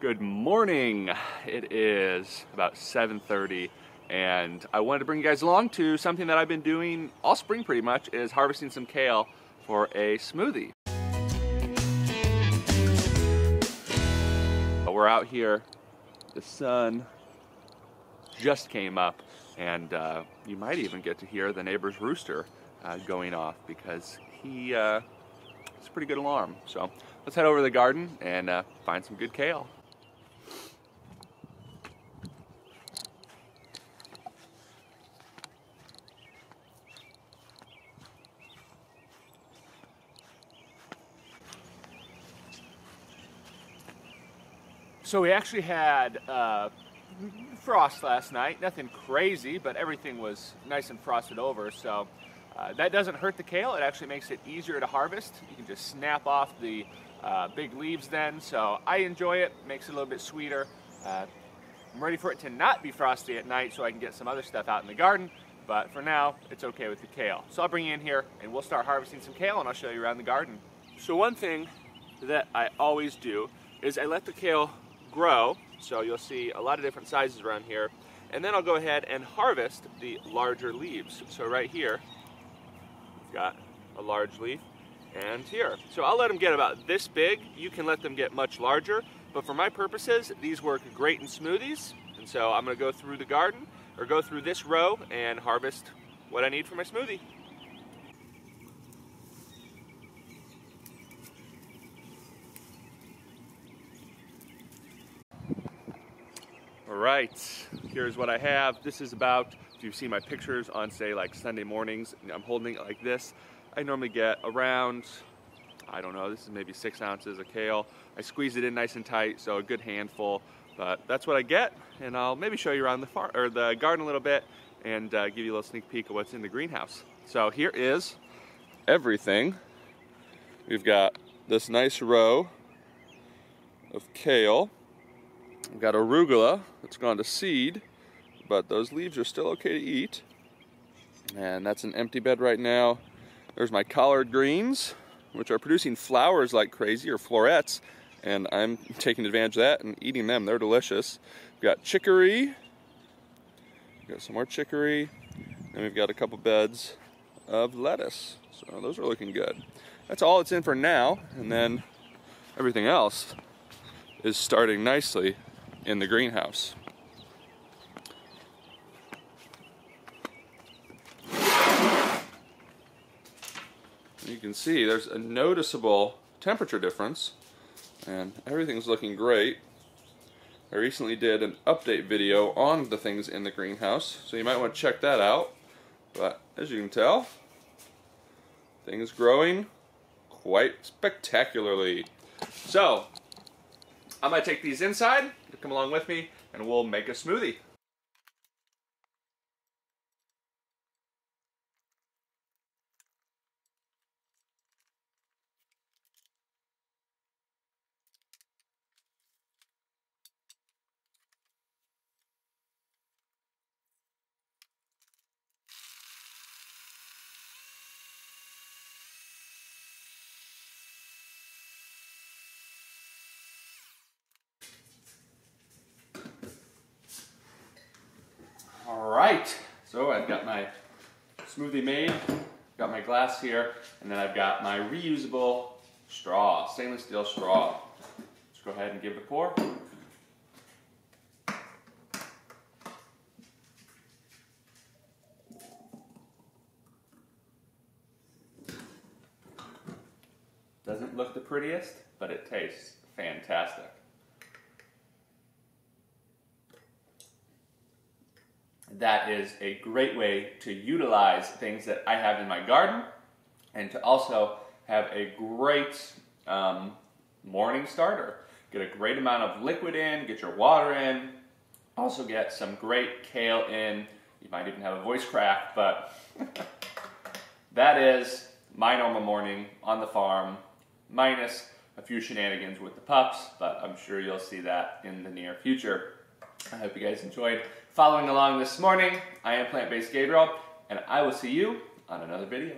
Good morning. It is about 7:30 and I wanted to bring you guys along to something that I've been doing all spring pretty much, is harvesting some kale for a smoothie. We're out here, the sun just came up, and you might even get to hear the neighbor's rooster going off because it's a pretty good alarm. So let's head over to the garden and find some good kale. So we actually had frost last night, nothing crazy, but everything was nice and frosted over, so that doesn't hurt the kale. It actually makes it easier to harvest. You can just snap off the big leaves then, so I enjoy it. Makes it a little bit sweeter. I'm ready for it to not be frosty at night so I can get some other stuff out in the garden, but for now it's okay with the kale. So I'll bring you in here and we'll start harvesting some kale and I'll show you around the garden. So one thing that I always do is I let the kale grow, so you'll see a lot of different sizes around here, and then I'll go ahead and harvest the larger leaves. So right here we've got a large leaf, and here, so I'll let them get about this big. You can let them get much larger, but for my purposes these work great in smoothies, and so I'm going to go through the garden, or go through this row and harvest what I need for my smoothie. Alright, here's what I have. This is about, if you've seen my pictures on, say, like Sunday mornings, I'm holding it like this. I normally get around, I don't know, this is maybe 6 ounces of kale. I squeeze it in nice and tight, so a good handful. But that's what I get, and I'll maybe show you around the farm or the garden a little bit, and give you a little sneak peek of what's in the greenhouse. So here is everything. We've got this nice row of kale. We've got arugula that's gone to seed, but those leaves are still okay to eat. And that's an empty bed right now. There's my collard greens, which are producing flowers like crazy, or florets, and I'm taking advantage of that and eating them. They're delicious. We've got chicory. We've got some more chicory. And we've got a couple beds of lettuce. So those are looking good. That's all it's in for now, and then everything else is starting nicely in the greenhouse. You can see there's a noticeable temperature difference, and everything's looking great. I recently did an update video on the things in the greenhouse, so you might want to check that out. But as you can tell, things growing quite spectacularly. So I'm going to take these inside, come along with me, and we'll make a smoothie. Alright, so I've got my smoothie made, got my glass here, and then I've got my reusable straw, stainless steel straw. Let's go ahead and give it a pour. Doesn't look the prettiest, but it tastes fantastic. That is a great way to utilize things that I have in my garden, and to also have a great morning starter. Get a great amount of liquid in, get your water in, also get some great kale in. You might even have a voice crack, but that is my normal morning on the farm, minus a few shenanigans with the pups, but I'm sure you'll see that in the near future. I hope you guys enjoyed following along this morning. I am Plant-Based Gabriel, and I will see you on another video.